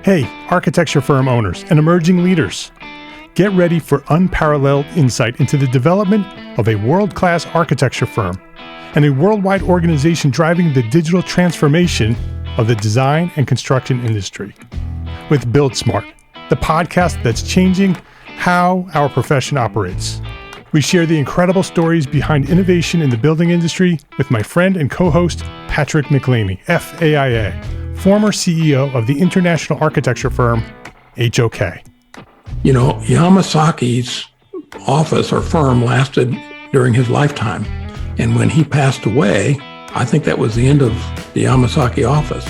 Hey, architecture firm owners and emerging leaders. Get ready for unparalleled insight into the development of a world-class architecture firm and a worldwide organization driving the digital transformation of the design and construction industry. With Build Smart, the podcast that's changing how our profession operates. We share the incredible stories behind innovation in the building industry with my friend and co-host, Patrick McLeamy, FAIA, former CEO of the international architecture firm, HOK. You know, Yamasaki's office or firm lasted during his lifetime. And when he passed away, I think that was the end of the Yamasaki office.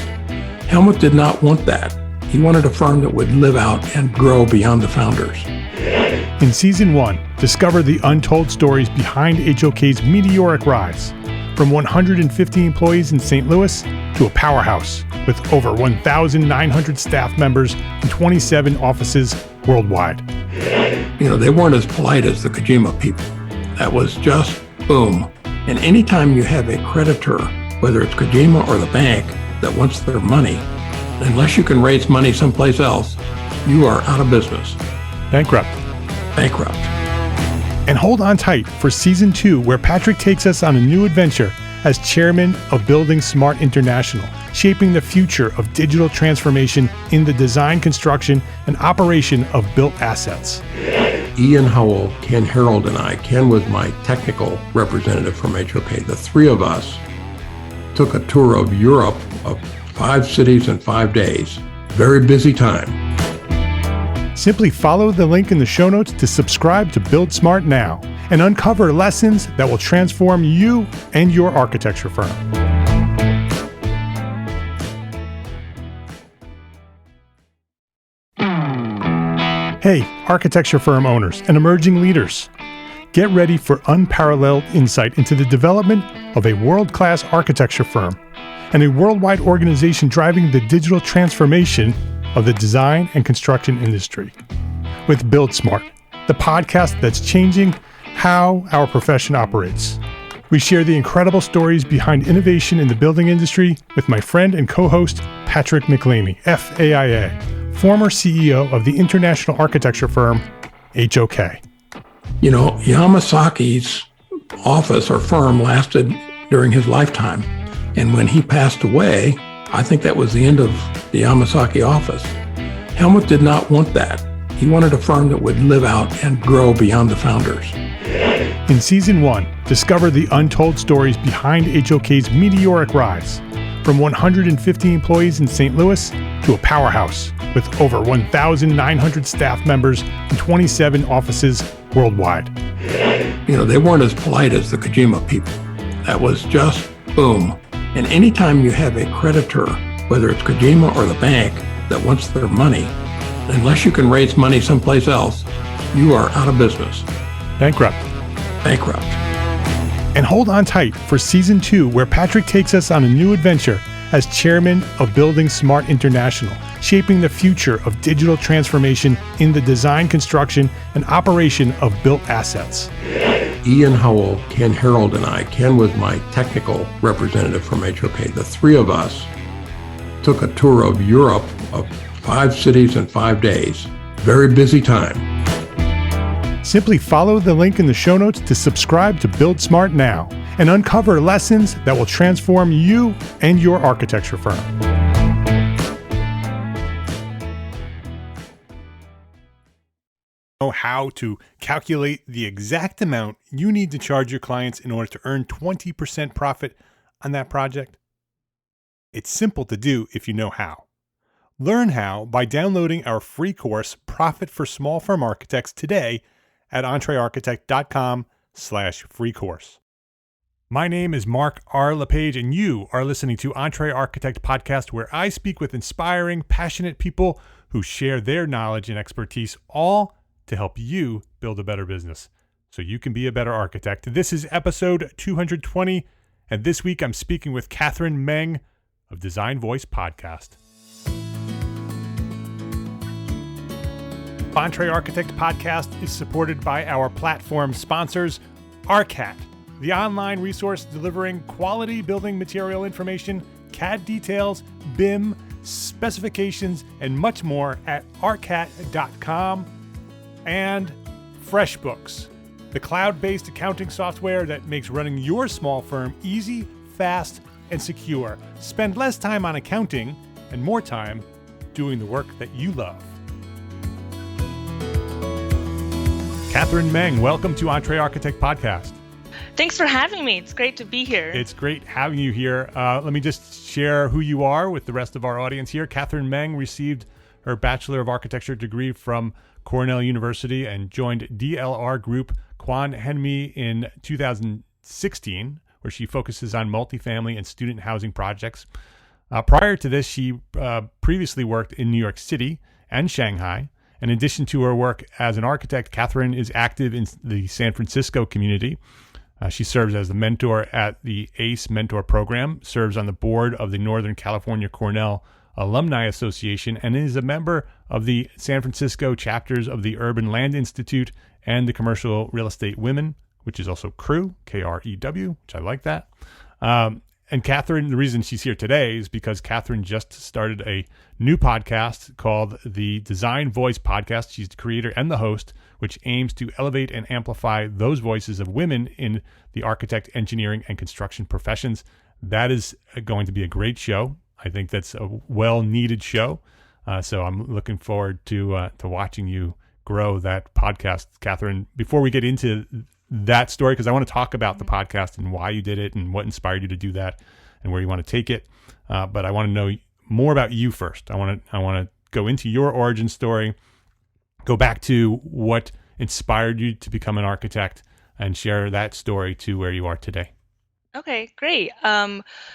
Helmut did not want that. He wanted a firm that would live out and grow beyond the founders. In Season 1, discover the untold stories behind HOK's meteoric rise, from 150 employees in St. Louis to a powerhouse with over 1,900 staff members and 27 offices worldwide. You know, they weren't as polite as the Kojima people. That was just boom. And anytime you have a creditor, whether it's Kojima or the bank, that wants their money, unless you can raise money someplace else, you are out of business. Bankrupt. And hold on tight for Season 2, where Patrick takes us on a new adventure as chairman of Building Smart International, shaping the future of digital transformation in the design, construction, and operation of built assets. Ian Howell, Ken Harold, and I, Ken was my technical representative from HOK. The three of us took a tour of Europe of 5 cities in 5 days. Very busy time. Simply follow the link in the show notes to subscribe to Build Smart now and uncover lessons that will transform you and your architecture firm. Hey, architecture firm owners and emerging leaders. Get ready for unparalleled insight into the development of a world-class architecture firm and a worldwide organization driving the digital transformation of the design and construction industry. With Build Smart, the podcast that's changing how our profession operates. We share the incredible stories behind innovation in the building industry with my friend and co-host, Patrick McLeamy, FAIA, former CEO of the international architecture firm, HOK. You know, Yamasaki's office or firm lasted during his lifetime. And when he passed away, I think that was the end of the Yamasaki office. Helmut did not want that. He wanted a firm that would live out and grow beyond the founders. In Season 1, discover the untold stories behind HOK's meteoric rise, from 150 employees in St. Louis to a powerhouse with over 1,900 staff members and 27 offices worldwide. You know, they weren't as polite as the Kojima people. That was just boom. And anytime you have a creditor, whether it's Kojima or the bank, that wants their money, unless you can raise money someplace else, you are out of business. Bankrupt. And hold on tight for Season 2, where Patrick takes us on a new adventure as chairman of Building Smart International, shaping the future of digital transformation in the design, construction, and operation of built assets. Ian Howell, Ken Harold, and I, Ken was my technical representative from HOK. The three of us took a tour of Europe of 5 cities in 5 days. Very busy time. Simply follow the link in the show notes to subscribe to Build Smart now and uncover lessons that will transform you and your architecture firm. Know how to calculate the exact amount you need to charge your clients in order to earn 20% profit on that project? It's simple to do if you know how. Learn how by downloading our free course, Profit for Small Firm Architects, today at entrearchitect.com/free course. My name is Mark R. LePage, and you are listening to Entre Architect Podcast, where I speak with inspiring, passionate people who share their knowledge and expertise, all to help you build a better business so you can be a better architect. This is episode 220, and this week I'm speaking with Catherine Meng of Design Voice Podcast. Entre Architect Podcast is supported by our platform sponsors, ARCAT, the online resource delivering quality building material information, CAD details, BIM, specifications, and much more at arcat.com. And FreshBooks, the cloud-based accounting software that makes running your small firm easy, fast, and secure. Spend less time on accounting and more time doing the work that you love. Catherine Meng, welcome to Entree Architect Podcast. Thanks for having me. It's great to be here. It's great having you here. Let me just share who you are with the rest of our audience here. Catherine Meng received her Bachelor of Architecture degree from Cornell University and joined DLR Group Quan Henmi in 2016, where she focuses on multifamily and student housing projects. Prior to this, she previously worked in New York City and Shanghai. In addition to her work as an architect, Catherine is active in the San Francisco community. She serves as the mentor at the ACE Mentor Program, serves on the board of the Northern California Cornell Alumni Association, and is a member of the San Francisco chapters of the Urban Land Institute and the Commercial Real Estate Women, which is also CREW, K-R-E-W, which I like that. And Catherine, the reason she's here today is because Catherine just started a new podcast called the Design Voice Podcast. She's the creator and the host, which aims to elevate and amplify those voices of women in the architect, engineering, and construction professions. That is going to be a great show. I think that's a well-needed show. So I'm looking forward to watching you grow that podcast, Catherine. Before we get into that story, because I want to talk about the podcast and why you did it and what inspired you to do that and where you want to take it. But I want to know more about you first. I want to go into your origin story, go back to what inspired you to become an architect, and share that story to where you are today. Okay, great.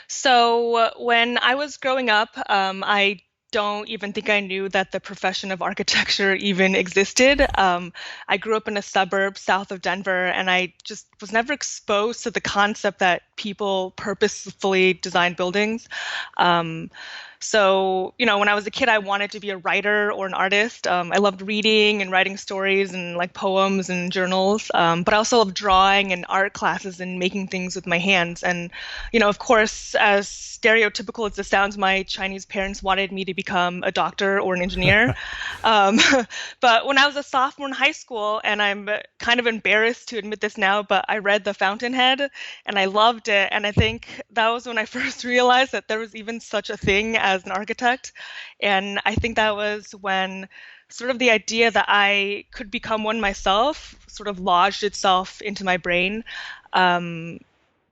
So when I was growing up, I don't even think I knew that the profession of architecture even existed. I grew up in a suburb south of Denver, and I just was never exposed to the concept that people purposefully design buildings. So, when I was a kid, I wanted to be a writer or an artist. I loved reading and writing stories and like poems and journals. But I also loved drawing and art classes and making things with my hands. And, of course, as stereotypical as this sounds, my Chinese parents wanted me to become a doctor or an engineer. But when I was a sophomore in high school, and I'm kind of embarrassed to admit this now, but I read The Fountainhead and I loved it. And I think that was when I first realized that there was even such a thing as an architect. And I think that was when sort of the idea that I could become one myself sort of lodged itself into my brain.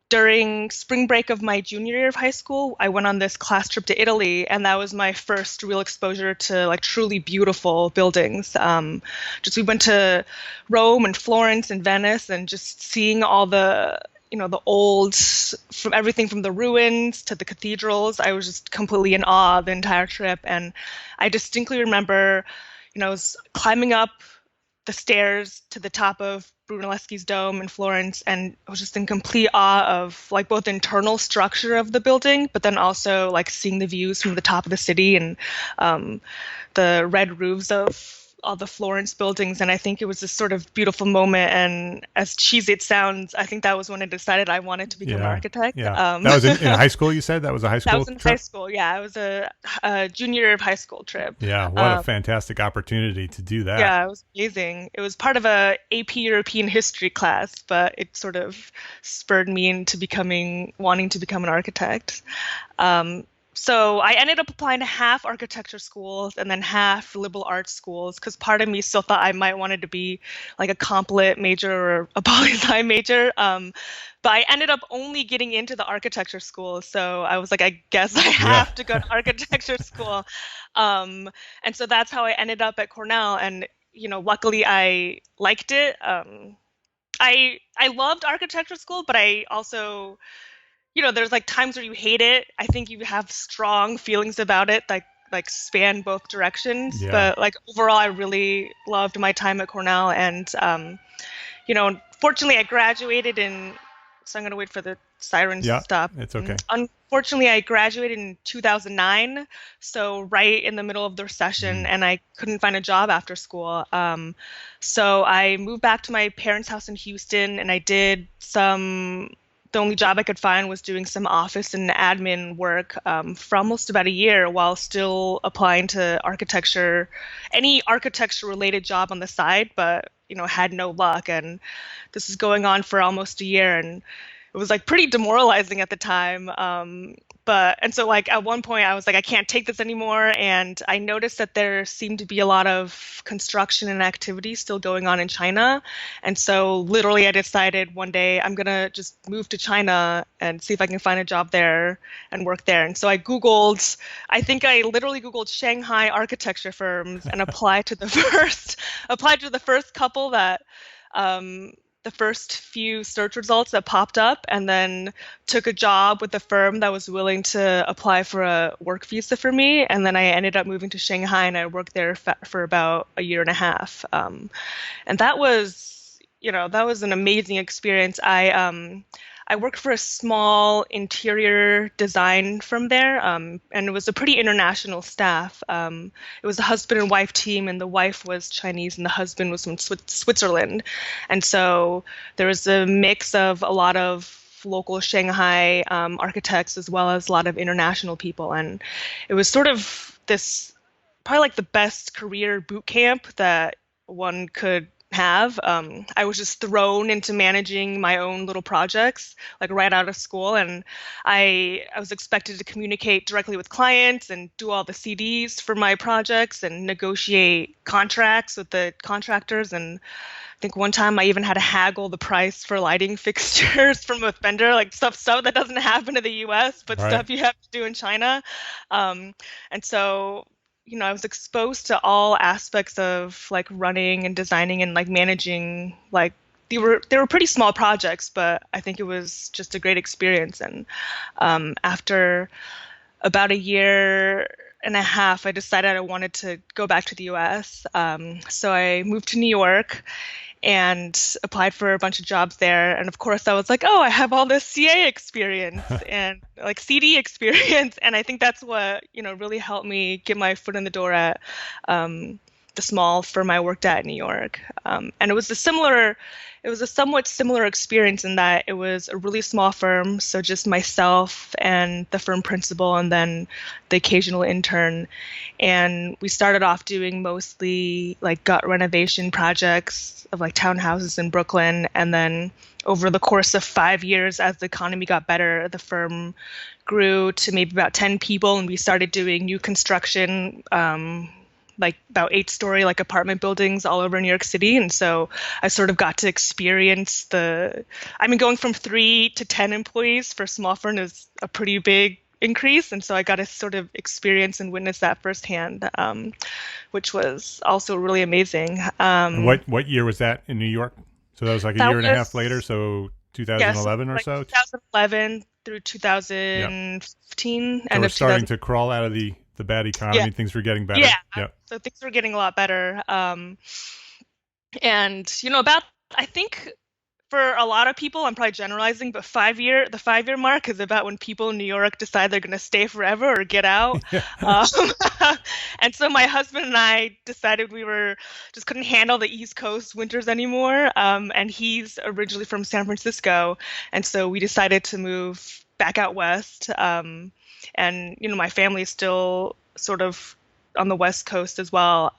During spring break of my junior year of high school, I went on this class trip to Italy, and that was my first real exposure to like truly beautiful buildings. We went to Rome and Florence and Venice, and just seeing all the old, from everything from the ruins to the cathedrals, I was just completely in awe the entire trip. And I distinctly remember, I was climbing up the stairs to the top of Brunelleschi's dome in Florence, and I was just in complete awe of like both the internal structure of the building, but then also like seeing the views from the top of the city and the red roofs of all the Florence buildings. And I think it was this sort of beautiful moment. And as cheesy it sounds, I think that was when I decided I wanted to become an architect. Yeah. That was in high school, you said? That was a high school trip? That was in high school, yeah. It was a junior year of high school trip. Yeah, what a fantastic opportunity to do that. Yeah, it was amazing. It was part of a AP European history class, but it sort of spurred me into wanting to become an architect. So I ended up applying to half architecture schools and then half liberal arts schools, because part of me still thought I might wanted to be like a comp lit major or a poli-sci major. But I ended up only getting into the architecture school. So I was like, I guess I have to go to architecture school. And so that's how I ended up at Cornell. And, luckily I liked it. I loved architecture school, but I also, there's like times where you hate it. I think you have strong feelings about it, like span both directions. Yeah. But like overall, I really loved my time at Cornell. And, fortunately I graduated so I'm going to wait for the sirens to stop. It's okay. Unfortunately, I graduated in 2009, so right in the middle of the recession, and I couldn't find a job after school. So I moved back to my parents' house in Houston, and I did some the only job I could find was doing some office and admin work for almost about a year while still applying to architecture, any architecture related job on the side, but had no luck. And this is going on for almost a year, and it was like pretty demoralizing at the time. And so like at one point I was like, I can't take this anymore. And I noticed that there seemed to be a lot of construction and activity still going on in China. And so literally I decided one day I'm going to just move to China and see if I can find a job there and work there. And so I literally Googled Shanghai architecture firms and applied to the first couple that, the first few search results that popped up, and then took a job with a firm that was willing to apply for a work visa for me. And then I ended up moving to Shanghai, and I worked there for about a year and a half. And that was an amazing experience. I worked for a small interior design firm there, and it was a pretty international staff. It was a husband and wife team, and the wife was Chinese and the husband was from Switzerland. And so there was a mix of a lot of local Shanghai architects as well as a lot of international people. And it was sort of probably like the best career boot camp that one could have. I was just thrown into managing my own little projects like right out of school, and I was expected to communicate directly with clients and do all the CDs for my projects and negotiate contracts with the contractors. And I think one time I even had to haggle the price for lighting fixtures from a vendor, like stuff that doesn't happen in the US, but Right. stuff you have to do in China. And so I was exposed to all aspects of like running and designing and like managing. Like they were pretty small projects, but I think it was just a great experience. And after about a year and a half, I decided I wanted to go back to the US. So I moved to New York and applied for a bunch of jobs there. And of course I was like, oh, I have all this CA experience and like CD experience. And I think that's what, really helped me get my foot in the door at the small firm I worked at in New York. And it was a somewhat similar experience in that it was a really small firm. So just myself and the firm principal and then the occasional intern. And we started off doing mostly like gut renovation projects of like townhouses in Brooklyn. And then over the course of 5 years, as the economy got better, the firm grew to maybe about 10 people, and we started doing new construction, like about 8-story like apartment buildings all over New York City. And so I sort of got to experience going from 3 to 10 employees for a small firm is a pretty big increase. And so I got to sort of experience and witness that firsthand, which was also really amazing. And what year was that in New York? So that was like a year and a half later, so 2011 or so? 2011 through 2015. Yep. End we're of starting to crawl out of the bad economy. Yeah. Things were getting better. Yeah. Yep. So things were getting a lot better. And, I think for a lot of people, I'm probably generalizing, but the 5-year mark is about when people in New York decide they're going to stay forever or get out. And so my husband and I decided we just couldn't handle the East Coast winters anymore. And he's originally from San Francisco. And so we decided to move back out west. And, my family is still sort of on the West Coast as well.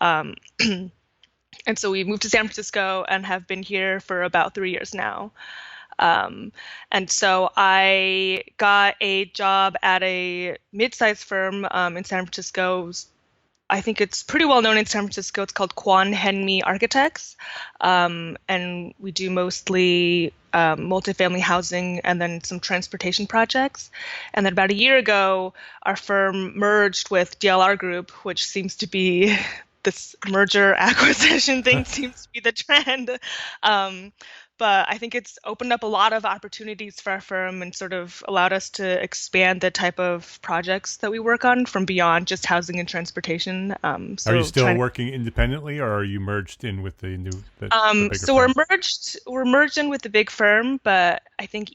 And so we moved to San Francisco and have been here for about 3 years now. And so I got a job at a mid-sized firm in San Francisco. I think it's pretty well known in San Francisco. It's called Quan Henme Architects. And we do mostly multifamily housing and then some transportation projects. And then about a year ago, our firm merged with DLR Group, which seems to be this merger acquisition thing seems to be the trend. But I think it's opened up a lot of opportunities for our firm and sort of allowed us to expand the type of projects that we work on from beyond just housing and transportation. So are you still working independently, or are you merged in with the bigger so firm? we're merged in with the big firm, but I think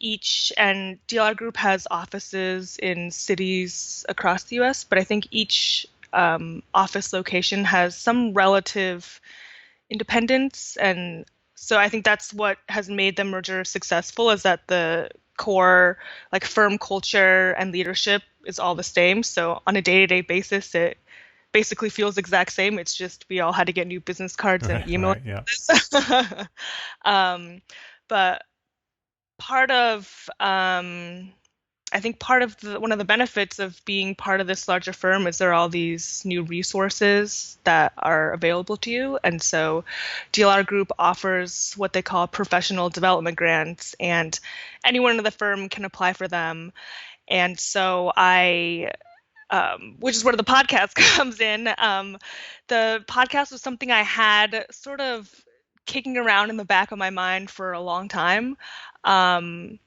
and DLR Group has offices in cities across the US, but I think each office location has some relative independence. And so I think that's what has made the merger successful, is that the core like firm culture and leadership is all the same. So on a day-to-day basis, it basically feels the exact same. It's just we all had to get new business cards and email. Right, yeah. But part of I think part of one of the benefits of being part of this larger firm is there are all these new resources that are available to you. And so DLR Group offers what they call professional development grants, and anyone in the firm can apply for them. And so which is where the podcast comes in. The podcast was something I had sort of kicking around in the back of my mind for a long time. I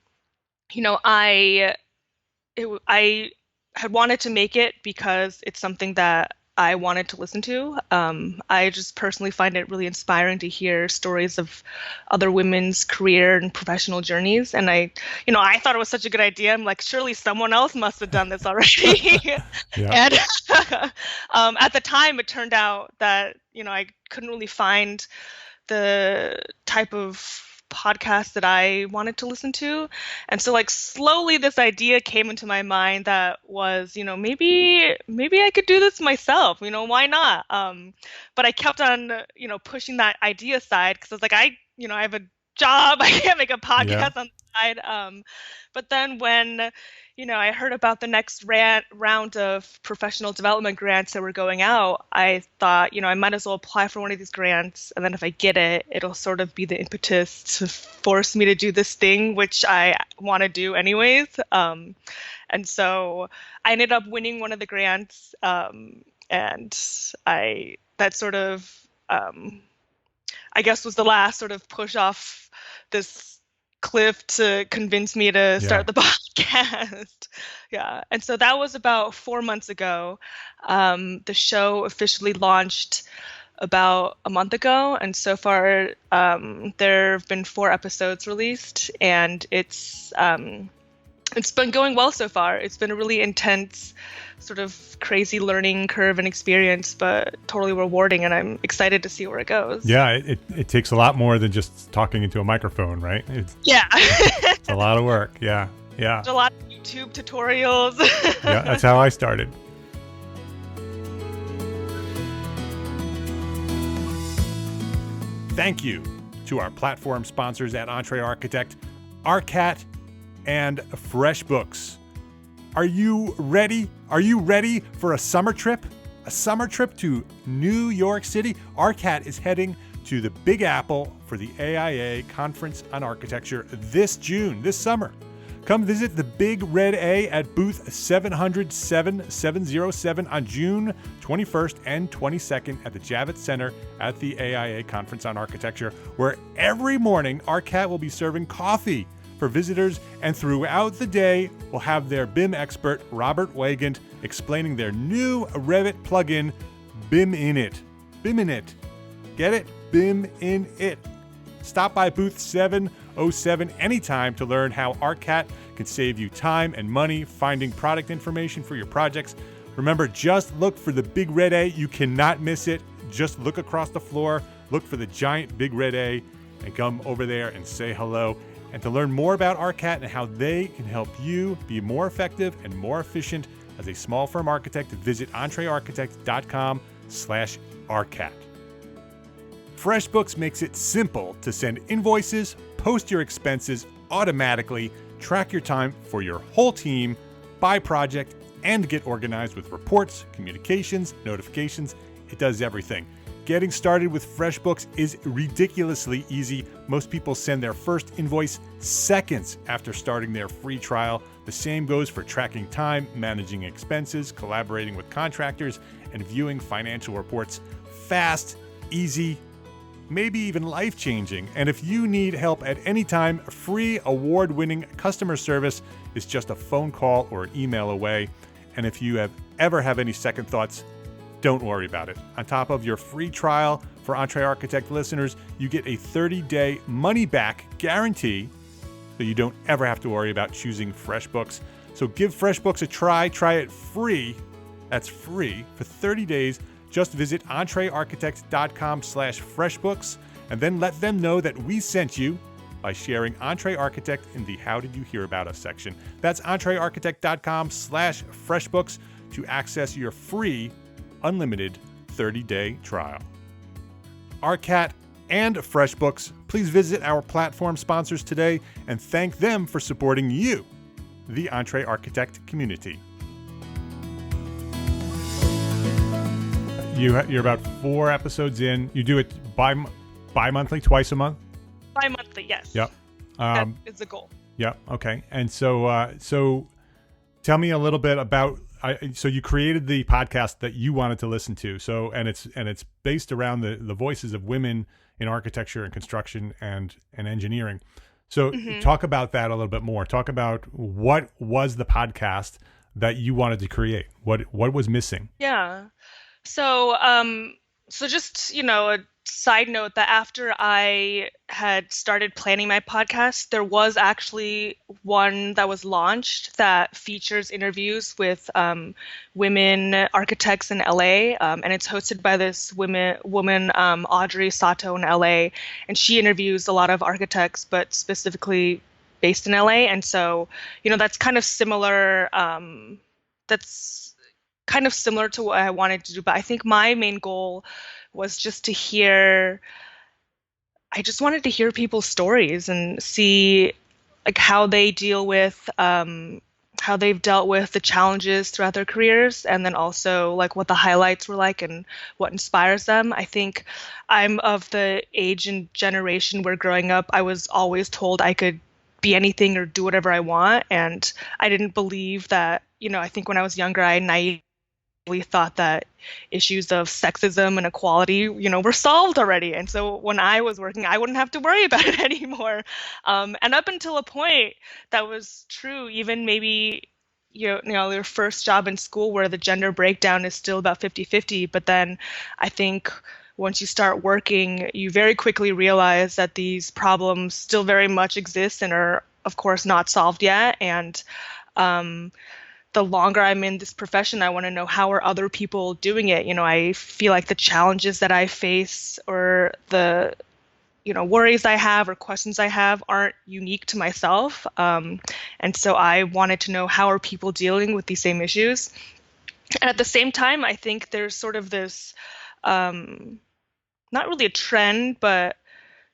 had wanted to make it because it's something that I wanted to listen to. I just personally find it really inspiring to hear stories of other women's career and professional journeys. And I thought it was such a good idea. I'm like, surely someone else must have done this already. And at the time, it turned out that, I couldn't really find the type of podcast that I wanted to listen to. And so slowly this idea came into my mind that was, maybe I could do this myself, why not? But I kept on, pushing that idea aside because I was like, I have a job, I can't make a podcast on the side. But then when, I heard about the next round of professional development grants that were going out, I thought, I might as well apply for one of these grants. And then if I get it, it'll sort of be the impetus to force me to do this thing, which I want to do anyways. And so I ended up winning one of the grants. And that sort of, I guess, was the last sort of push off this cliff to convince me to start the podcast. And so that was about 4 months ago. The show officially launched about a month ago, and so far there have been 4 episodes released, and it's been going well so far. It's been a really intense, sort of crazy learning curve and experience, but totally rewarding, and I'm excited to see where it goes. Yeah, it takes a lot more than just talking into a microphone, right? It's a lot of work. Yeah. There's a lot of YouTube tutorials. Yeah, that's how I started. Thank you to our platform sponsors at Entre Architect, ARCAT, and FreshBooks. Are you ready? Are you ready for a summer trip? A summer trip to New York City? ARCAT is heading to the Big Apple for the AIA Conference on Architecture this June, this summer. Come visit the Big Red A at booth 707 on June 21st and 22nd at the Javits Center at the AIA Conference on Architecture, where every morning ARCAT will be serving coffee for visitors, and throughout the day, we'll have their BIM expert, Robert Wagant, explaining their new Revit plugin, BIM in It. BIM in It. Get it? BIM in It. Stop by booth 707 anytime to learn how ARCAT can save you time and money finding product information for your projects. Remember, just look for the Big Red A. You cannot miss it. Just look across the floor, look for the giant Big Red A, and come over there and say hello. And to learn more about ARCAT and how they can help you be more effective and more efficient as a small firm architect, visit entrearchitect.com/ARCAT. FreshBooks makes it simple to send invoices, post your expenses automatically, track your time for your whole team by project, and get organized with reports, communications, notifications. It does everything. Getting started with FreshBooks is ridiculously easy. Most people send their first invoice seconds after starting their free trial. The same goes for tracking time, managing expenses, collaborating with contractors, and viewing financial reports. Fast, easy, maybe even life-changing. And if you need help at any time, free award-winning customer service is just a phone call or email away. And if you ever have any second thoughts, don't worry about it. On top of your free trial for Entre Architect listeners, you get a 30-day money-back guarantee, so you don't ever have to worry about choosing FreshBooks. So give FreshBooks a try. Try it free. That's free for 30 days. Just visit entrearchitect.com/FreshBooks and then let them know that we sent you by sharing Entree Architect in the How Did You Hear About Us section. That's entrearchitect.com/freshbooks to access your free, unlimited 30-day trial. ARCAT and FreshBooks, please visit our platform sponsors today and thank them for supporting you, the Entree Architect community. You're about 4 episodes in. You do it bi-monthly, twice a month? Bi-monthly, yes. Yep. That is the goal. Yep. Okay. And so tell me a little bit about, so you created the podcast that you wanted to listen to. So, and it's based around the voices of women in architecture and construction and engineering. So talk about that a little bit more. Talk about what was the podcast that you wanted to create? What was missing? Yeah. So, just, a side note that after I had started planning my podcast, there was actually one that was launched that features interviews with women architects in LA, and it's hosted by this woman Audrey Sato in LA, and she interviews a lot of architects, but specifically based in LA, and so that's kind of similar. That's kind of similar to what I wanted to do, but I think my main goal was just to hear. I just wanted to hear people's stories and see like how they deal with how they've dealt with the challenges throughout their careers, and then also like what the highlights were like and what inspires them. I think I'm of the age and generation where growing up I was always told I could be anything or do whatever I want, and I didn't believe that. I think when I was younger I naively thought that issues of sexism and equality, were solved already. And so when I was working, I wouldn't have to worry about it anymore. And up until a point, that was true, even maybe, your first job in school where the gender breakdown is still about 50-50. But then I think once you start working, you very quickly realize that these problems still very much exist and are, of course, not solved yet. And the longer I'm in this profession, I want to know how are other people doing it. I feel like the challenges that I face or the, worries I have or questions I have aren't unique to myself. And so I wanted to know how are people dealing with these same issues. And at the same time, I think there's sort of this, not really a trend, but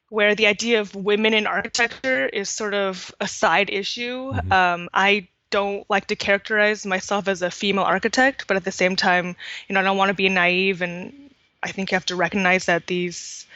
where the idea of women in architecture is sort of a side issue. I don't like to characterize myself as a female architect, but at the same time, I don't want to be naive, and I think you have to recognize that these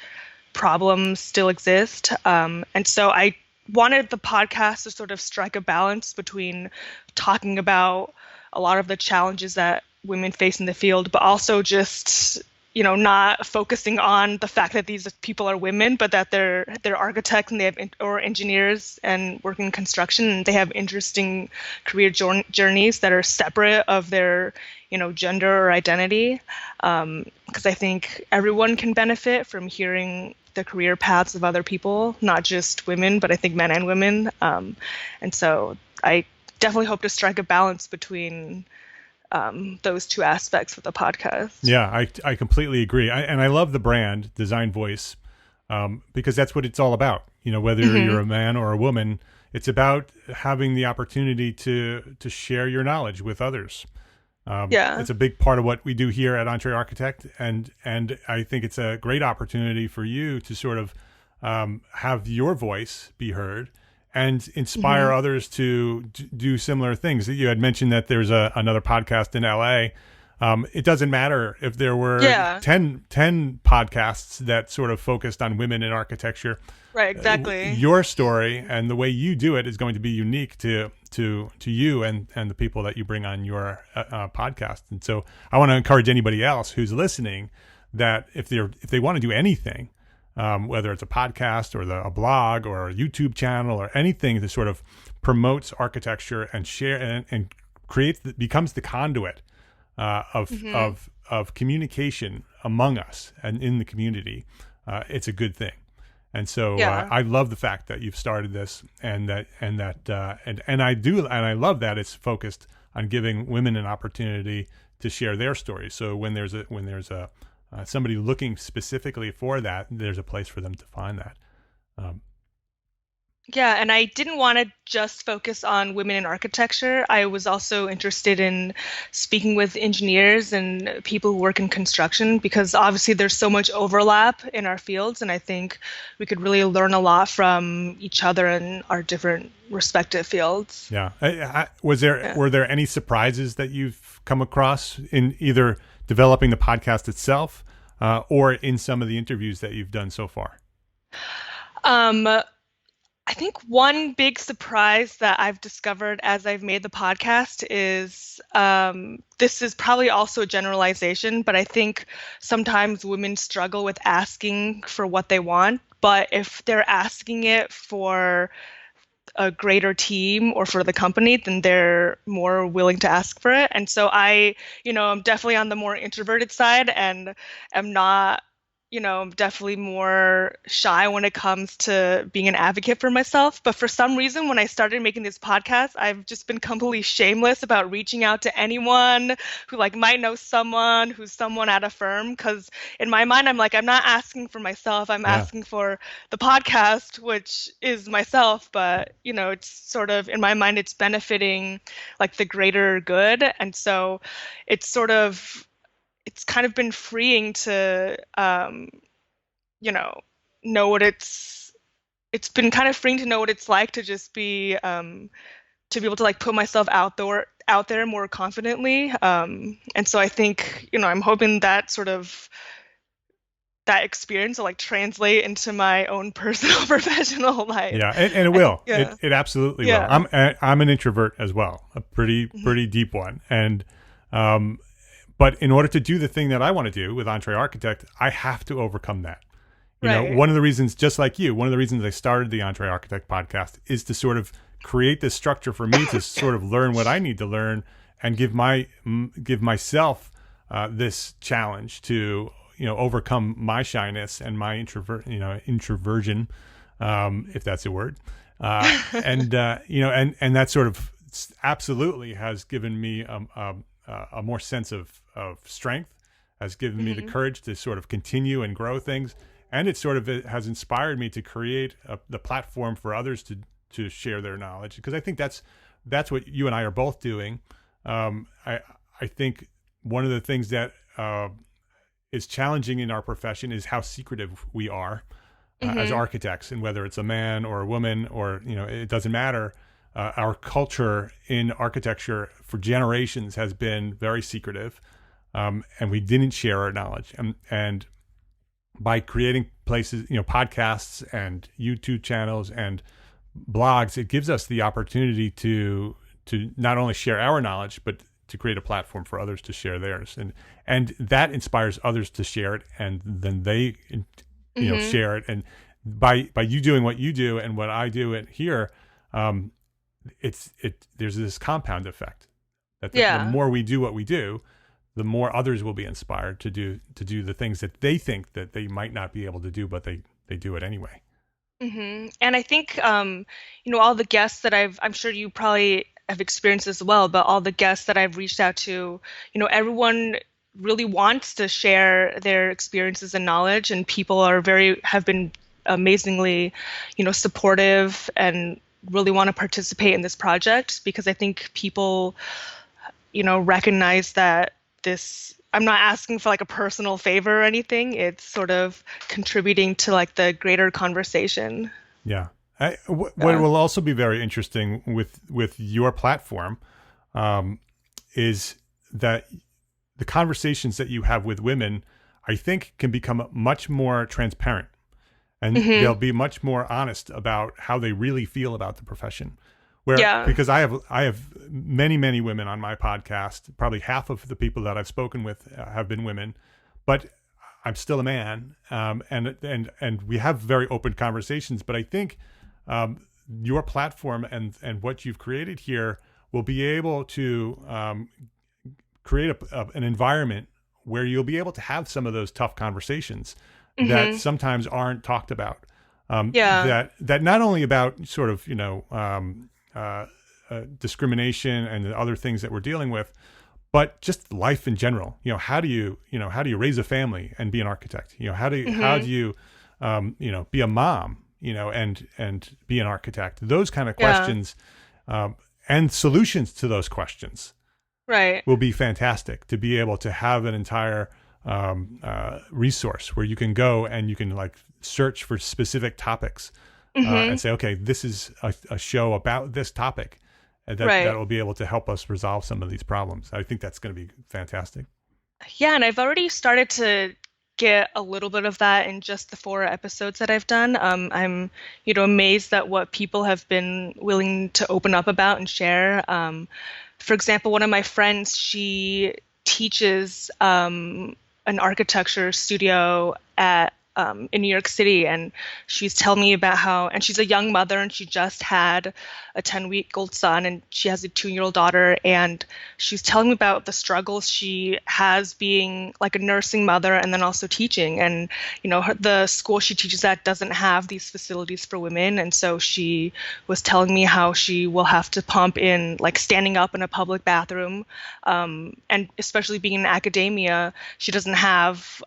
problems still exist. And so I wanted the podcast to sort of strike a balance between talking about a lot of the challenges that women face in the field, but also just not focusing on the fact that these people are women, but that they're architects and they have or engineers and work in construction, and they have interesting career journeys that are separate of their gender or identity. Because I think everyone can benefit from hearing the career paths of other people, not just women, but I think men and women. And so I definitely hope to strike a balance between those two aspects of the podcast. Yeah, I completely agree. And I love the brand Design Voice, because that's what it's all about. Whether you're a man or a woman, it's about having the opportunity to share your knowledge with others. It's a big part of what we do here at Entree Architect, and I think it's a great opportunity for you to sort of have your voice be heard and inspire others to do similar things. You had mentioned that there's another podcast in LA. It doesn't matter if there were 10 podcasts that sort of focused on women in architecture. Right, exactly. Your story and the way you do it is going to be unique to you and the people that you bring on your podcast. And so I want to encourage anybody else who's listening that if they want to do anything, whether it's a podcast or a blog or a YouTube channel or anything that sort of promotes architecture and share and becomes the conduit of communication among us and in the community, it's a good thing. And so I love the fact that you've started this, and I love that it's focused on giving women an opportunity to share their stories. So when there's somebody looking specifically for that, there's a place for them to find that. Yeah, and I didn't want to just focus on women in architecture. I was also interested in speaking with engineers and people who work in construction because obviously there's so much overlap in our fields, and I think we could really learn a lot from each other in our different respective fields. Yeah. Yeah. Were there any surprises that you've come across in either developing the podcast itself or in some of the interviews that you've done so far? Um, I think one big surprise that I've discovered as I've made the podcast is this is probably also a generalization, but I think sometimes women struggle with asking for what they want. But if they're asking it for a greater team or for the company, then they're more willing to ask for it. And so I'm definitely on the more introverted side and am not, I'm definitely more shy when it comes to being an advocate for myself. But for some reason, when I started making this podcast, I've just been completely shameless about reaching out to anyone who like might know someone who's someone at a firm. Because in my mind, I'm like, I'm not asking for myself. I'm Yeah. asking for the podcast, which is myself. But, it's sort of in my mind, it's benefiting like the greater good. And so it's sort of it's kind of been freeing to you know know what it's been kind of freeing to know what it's like to just be to be able to like put myself out there more confidently, and so I think I'm hoping that sort of that experience will like translate into my own personal professional life. Yeah, and it will. Yeah. It absolutely will. Yeah. I'm an introvert as well, a pretty deep one. And but in order to do the thing that I want to do with Entree Architect, I have to overcome that. Right. One of the reasons, just like you, one of the reasons I started the Entree Architect podcast is to sort of create this structure for me to sort of learn what I need to learn and give myself this challenge to overcome my shyness and my introversion, if that's a word, and that sort of absolutely has given me a more sense of strength, has given me the courage to sort of continue and grow things, and it has inspired me to create the platform for others to share their knowledge, because I think that's what you and I are both doing. I think one of the things that is challenging in our profession is how secretive we are as architects, and whether it's a man or a woman or it doesn't matter. Our culture in architecture for generations has been very secretive, and we didn't share our knowledge. And by creating places, podcasts and YouTube channels and blogs, it gives us the opportunity to not only share our knowledge, but to create a platform for others to share theirs, and that inspires others to share it, and then they share it. And by you doing what you do and what I do here, there's this compound effect that the more we do what we do, the more others will be inspired to do the things that they think that they might not be able to do, but they do it anyway. And I think all the guests that I'm sure you probably have experienced as well, but all the guests that I've reached out to, everyone really wants to share their experiences and knowledge, and people have been amazingly, supportive and really want to participate in this project, because I think people, recognize that I'm not asking for like a personal favor or anything. It's sort of contributing to like the greater conversation. Yeah. What will also be very interesting with your platform is that the conversations that you have with women, I think, can become much more transparent, and they'll be much more honest about how they really feel about the profession. Because I have many women on my podcast. Probably half of the people that I've spoken with have been women, but I'm still a man, and we have very open conversations. But I think your platform and what you've created here will be able to create an environment where you'll be able to have some of those tough conversations that sometimes aren't talked about. That not only about sort of discrimination and the other things that we're dealing with, but just life in general. How do you raise a family and be an architect? How do you be a mom and be an architect? Those kind of Yeah. questions, and solutions to those questions Right. will be fantastic, to be able to have an entire resource where you can go and you can like search for specific topics and say, okay, this is a show about this topic, and that will be able to help us resolve some of these problems. I think that's going to be fantastic. Yeah, and I've already started to get a little bit of that in just the 4 episodes that I've done. I'm, amazed at what people have been willing to open up about and share. For example, one of my friends, she teaches an architecture studio in New York City, and she's telling me about how, and she's a young mother, and she just had a 10-week-old son, and she has a 2-year-old daughter, and she's telling me about the struggles she has being like a nursing mother and then also teaching. And the school she teaches at doesn't have these facilities for women, and so she was telling me how she will have to pump in like standing up in a public bathroom, and especially being in academia, she doesn't have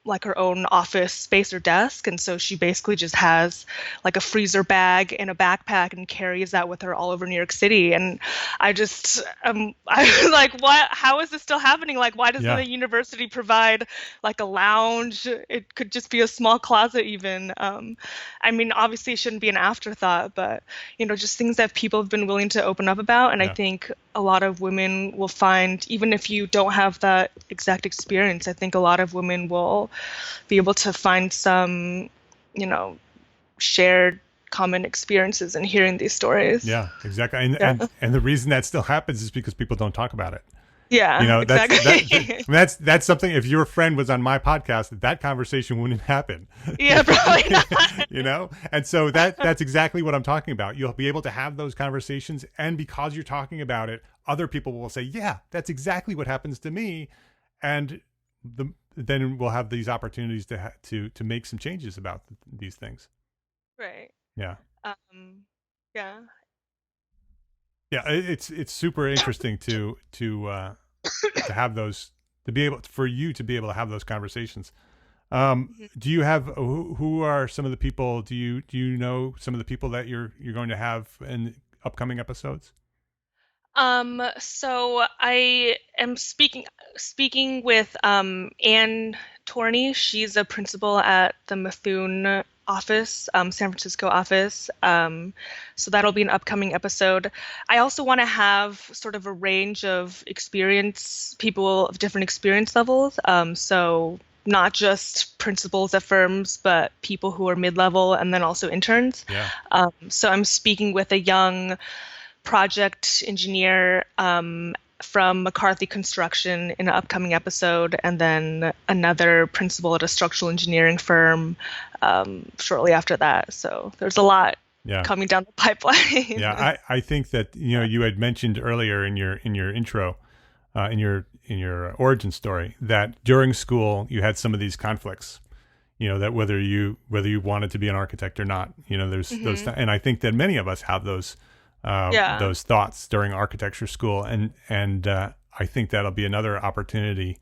like her own office space or desk, and so she basically just has like a freezer bag and a backpack and carries that with her all over New York City. And I just I was like, what? How is this still happening? Like, why doesn't the university provide like a lounge? It could just be a small closet even. I mean, obviously it shouldn't be an afterthought, but just things that people have been willing to open up about. And I think a lot of women will find, even if you don't have that exact experience, I think a lot of women will be able to find some, shared common experiences in hearing these stories. Yeah, exactly. And the reason that still happens is because people don't talk about it. Yeah, exactly. That's something. If your friend was on my podcast, that conversation wouldn't happen. Yeah, probably not. And so that's exactly what I'm talking about. You'll be able to have those conversations, and because you're talking about it, other people will say, "Yeah, that's exactly what happens to me," and then we'll have these opportunities to make some changes about these things. Right. Yeah. Yeah. Yeah, it's super interesting to have those, to be able for you to be able to have those conversations. Do you have who are some of the people? Do you know some of the people that you're going to have in upcoming episodes? So I am speaking with Anne Torney. She's a principal at the Methuen office, San Francisco office. So that'll be an upcoming episode. I also want to have sort of a range of people of different experience levels. So not just principals at firms, but people who are mid-level and then also interns. Yeah. So I'm speaking with a young project engineer from McCarthy Construction in an upcoming episode, and then another principal at a structural engineering firm shortly after that. So there's a lot coming down the pipeline. Yeah, I think that you had mentioned earlier in your intro, in your origin story, that during school you had some of these conflicts. That whether you wanted to be an architect or not. There's those, and I think that many of us have those thoughts during architecture school, and I think that'll be another opportunity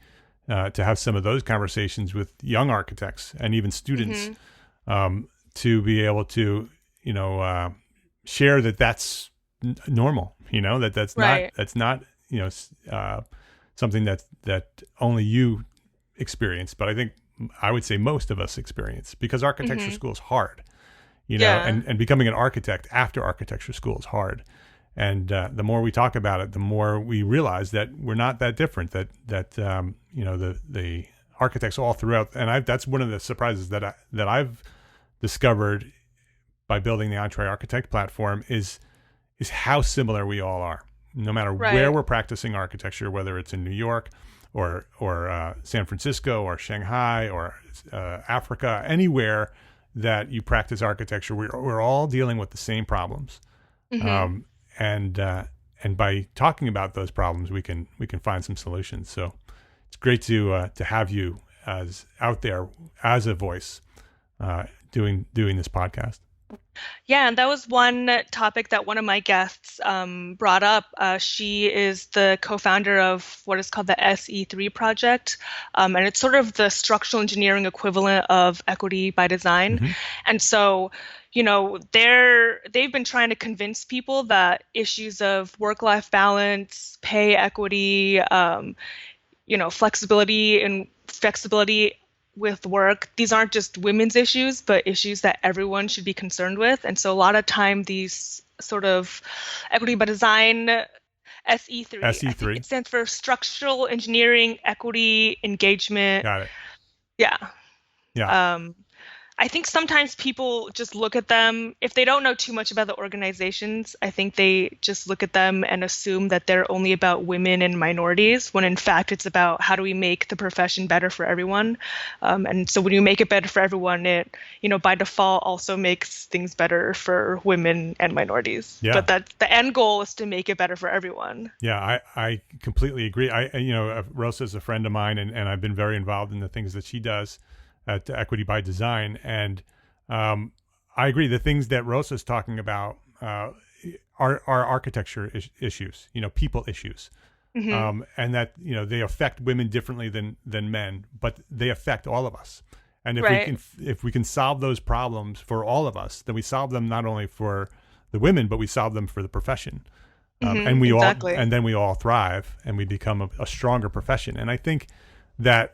to have some of those conversations with young architects and even students, to be able to share that that's normal, that's right. not something that only you experience, but I would say most of us experience, because architecture school is hard. And becoming an architect after architecture school is hard. And the more we talk about it, the more we realize that we're not that different, that the architects all throughout. And that's one of the surprises that I've discovered by building the Entree Architect platform is how similar we all are, no matter where we're practicing architecture, whether it's in New York or San Francisco or Shanghai or Africa, anywhere that you practice architecture, we're all dealing with the same problems, and by talking about those problems, we can find some solutions. So it's great to have you as out there as a voice, doing this podcast. Yeah, and that was one topic that one of my guests brought up. She is the co-founder of what is called the SE3 project, and it's sort of the structural engineering equivalent of equity by design. Mm-hmm. And so, they've been trying to convince people that issues of work-life balance, pay equity, flexibility with work, these aren't just women's issues, but issues that everyone should be concerned with. And so a lot of time, these sort of equity by design SE3, I think SE3. it stands for structural engineering, equity, engagement. Got it. Yeah. Yeah. I think sometimes people just look at them, if they don't know too much about the organizations, I think they just look at them and assume that they're only about women and minorities, when in fact it's about how do we make the profession better for everyone. And so when you make it better for everyone, it, by default also makes things better for women and minorities. Yeah. But that the end goal is to make it better for everyone. Yeah, I completely agree. Rosa is a friend of mine, and I've been very involved in the things that she does at Equity by Design. And I agree. The things that Rosa is talking about are architecture issues, people issues. Mm-hmm. And that, they affect women differently than men, but they affect all of us. And if we can solve those problems for all of us, then we solve them not only for the women, but we solve them for the profession. And we exactly. then we all thrive and we become a stronger profession. And I think that,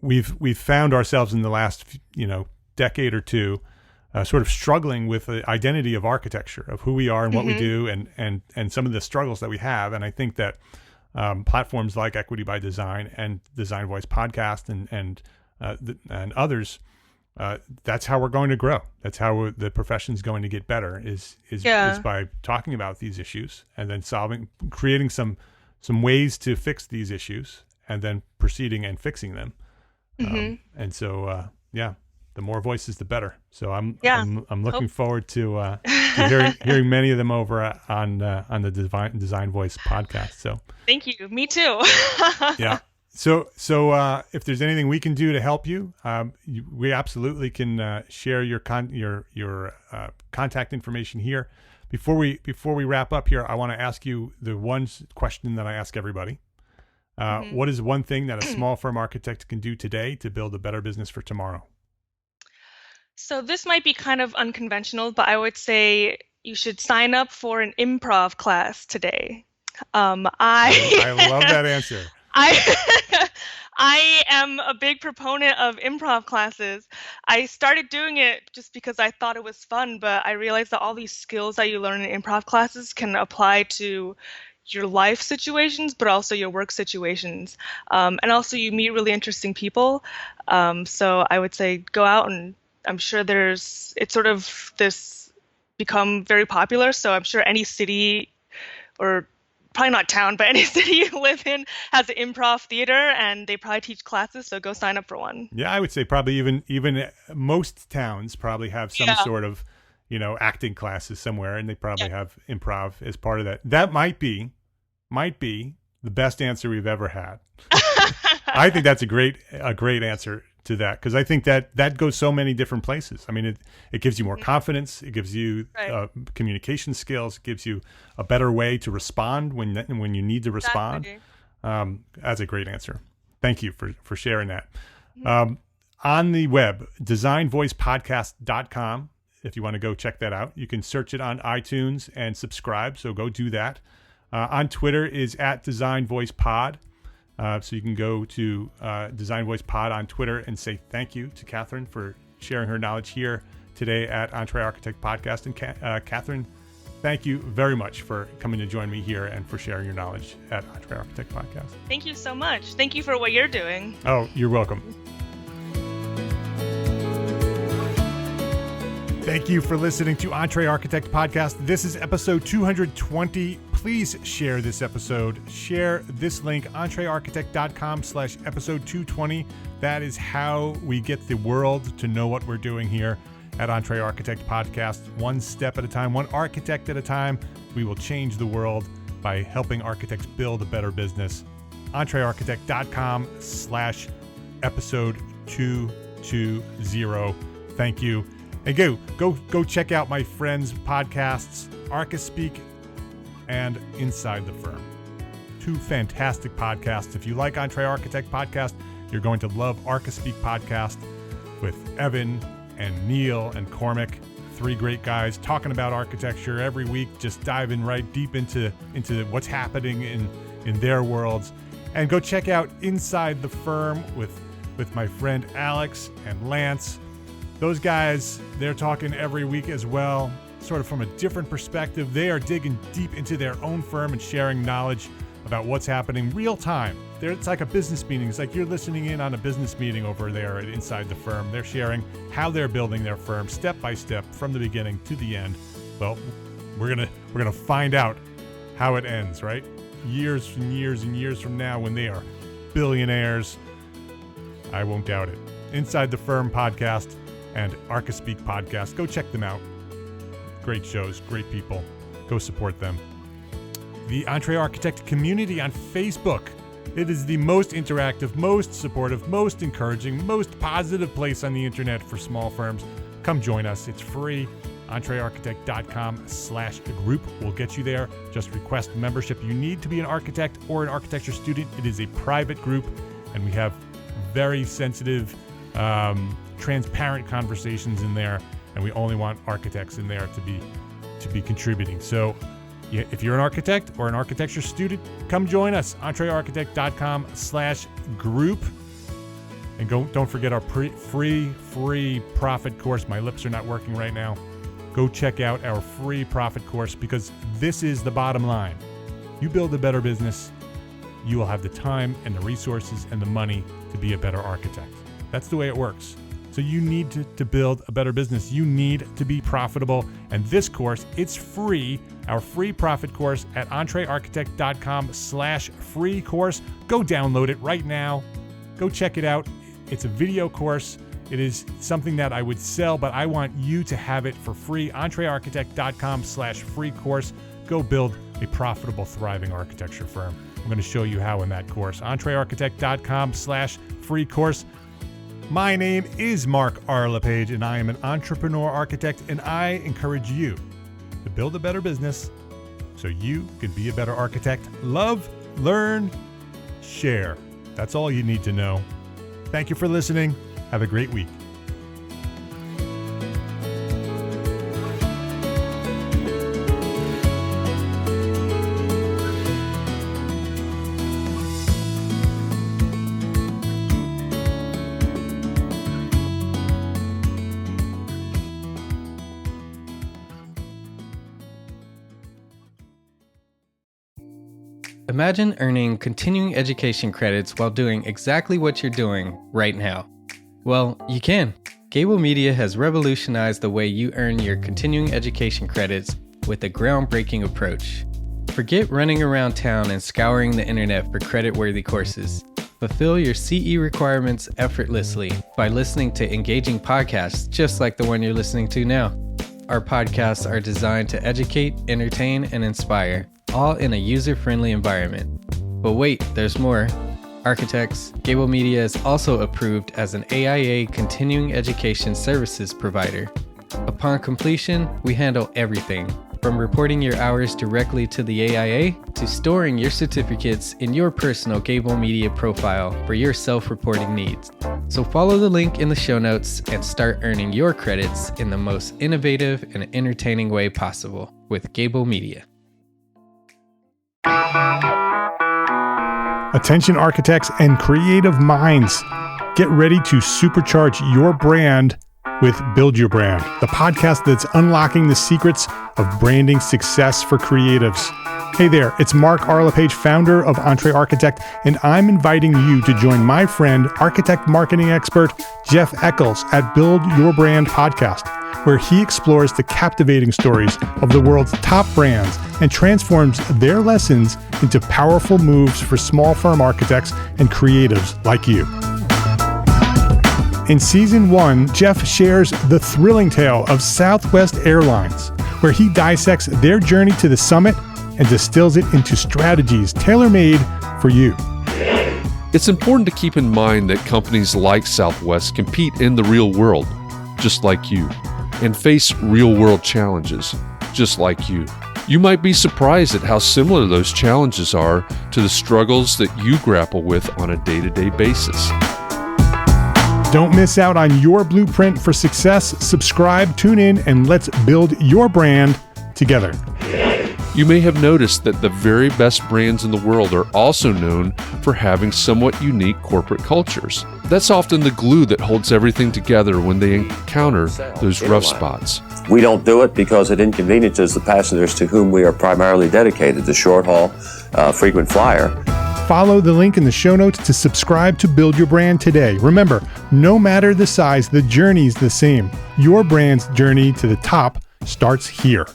we've found ourselves in the last, decade or two, sort of struggling with the identity of architecture, of who we are and what we do, and some of the struggles that we have. And I think that platforms like Equity by Design and Design Voice Podcast and others, that's how we're going to grow. That's how the profession's going to get better is by talking about these issues and then creating some ways to fix these issues and then proceeding and fixing them. And so, the more voices, the better. So I'm looking forward to hearing many of them over on the Design Voice podcast. So thank you. Me too. Yeah. So if there's anything we can do to help you, we absolutely can share your contact information here. Before we wrap up here, I want to ask you the one question that I ask everybody. What is one thing that a small firm architect can do today to build a better business for tomorrow? So this might be kind of unconventional, but I would say you should sign up for an improv class today. I love that answer. I am a big proponent of improv classes. I started doing it just because I thought it was fun, but I realized that all these skills that you learn in improv classes can apply to your life situations, but also your work situations. And also you meet really interesting people. So I would say go out, and I'm sure it's sort of this become very popular. So I'm sure any city, or probably not town, but any city you live in has an improv theater, and they probably teach classes. So go sign up for one. Yeah, I would say probably even most towns probably have some sort of, acting classes somewhere, and they probably have improv as part of that. That might be the best answer we've ever had. I think that's a great answer to that, because I think that goes so many different places. I mean, it gives you more confidence. It gives you communication skills. It gives you a better way to respond when you need to respond. That's a great answer. Thank you for sharing that. On the web, designvoicepodcast.com. If you want to go check that out, you can search it on iTunes and subscribe. So go do that. On Twitter is @DesignVoicePod. So you can go to Design Voice Pod on Twitter and say thank you to Catherine for sharing her knowledge here today at Entree Architect Podcast. And Catherine, thank you very much for coming to join me here and for sharing your knowledge at Entree Architect Podcast. Thank you so much. Thank you for what you're doing. Oh, you're welcome. Thank you for listening to Entree Architect Podcast. This is episode 220. Please share this episode. Share this link, entrearchitect.com/episode 220. That is how we get the world to know what we're doing here at Entree Architect Podcast. One step at a time, one architect at a time. We will change the world by helping architects build a better business. entrearchitect.com/episode 220. Thank you. And go check out my friends' podcasts, ArcaSpeak and Inside the Firm. 2 fantastic podcasts. If you like Entre Architect podcast, you're going to love ArcaSpeak podcast with Evan and Neil and Cormac. 3 great guys talking about architecture every week, just diving right deep into what's happening in their worlds. And go check out Inside the Firm with my friend Alex and Lance. Those guys, they're talking every week as well, sort of from a different perspective. They are digging deep into their own firm and sharing knowledge about what's happening real time. It's like a business meeting. It's like you're listening in on a business meeting over there at Inside the Firm. They're sharing how they're building their firm step by step from the beginning to the end. Well, we're gonna find out how it ends, right? Years and years and years from now, when they are billionaires, I won't doubt it. Inside the Firm podcast and ArcaSpeak podcast. Go check them out. Great shows, great people. Go support them. The Entre Architect community on Facebook. It is the most interactive, most supportive, most encouraging, most positive place on the internet for small firms. Come join us. It's free. entrearchitect.com/group will get you there. Just request membership. You need to be an architect or an architecture student. It is a private group, and we have very sensitive, transparent conversations in there, and we only want architects in there to be contributing. So if you're an architect or an architecture student, come join us. entrearchitect.com/group. And don't forget our free profit course. My lips are not working right now. Go check out our free profit course, because this is the bottom line. You build a better business, you will have the time and the resources and the money to be a better architect. That's the way it works. So you need to build a better business. You need to be profitable. And this course, it's free. Our free profit course at entrearchitect.com/free course. Go download it right now. Go check it out. It's a video course. It is something that I would sell, but I want you to have it for free. entrearchitect.com/free course. Go build a profitable, thriving architecture firm. I'm going to show you how in that course. entrearchitect.com/free course. My name is Mark R. LePage, and I am an entrepreneur architect, and I encourage you to build a better business so you can be a better architect. Love, learn, share. That's all you need to know. Thank you for listening. Have a great week. Imagine earning continuing education credits while doing exactly what you're doing right now. Well, you can. Gable Media has revolutionized the way you earn your continuing education credits with a groundbreaking approach. Forget running around town and scouring the internet for credit-worthy courses. Fulfill your CE requirements effortlessly by listening to engaging podcasts just like the one you're listening to now. Our podcasts are designed to educate, entertain, and inspire, all in a user-friendly environment. But wait, there's more. Architects, Gable Media is also approved as an AIA continuing education services provider. Upon completion, we handle everything, from reporting your hours directly to the AIA to storing your certificates in your personal Gable Media profile for your self-reporting needs. So follow the link in the show notes and start earning your credits in the most innovative and entertaining way possible with Gable Media. Attention architects and creative minds. Get ready to supercharge your brand with Build Your Brand, the podcast that's unlocking the secrets of branding success for creatives. Hey there, it's Mark R. LePage, founder of Entre Architect, and I'm inviting you to join my friend, architect marketing expert Jeff Eccles at Build Your Brand podcast, where he explores the captivating stories of the world's top brands and transforms their lessons into powerful moves for small firm architects and creatives like you. In Season 1, Jeff shares the thrilling tale of Southwest Airlines, where he dissects their journey to the summit and distills it into strategies tailor-made for you. It's important to keep in mind that companies like Southwest compete in the real world, just like you. and face real-world challenges, just like you. You might be surprised at how similar those challenges are to the struggles that you grapple with on a day-to-day basis. Don't miss out on your blueprint for success. Subscribe, tune in, and let's build your brand together. You may have noticed that the very best brands in the world are also known for having somewhat unique corporate cultures. That's often the glue that holds everything together when they encounter those rough spots. We don't do it because it inconveniences the passengers to whom we are primarily dedicated, the short-haul, frequent flyer. Follow the link in the show notes to subscribe to Build Your Brand today. Remember, no matter the size, the journey's the same. Your brand's journey to the top starts here.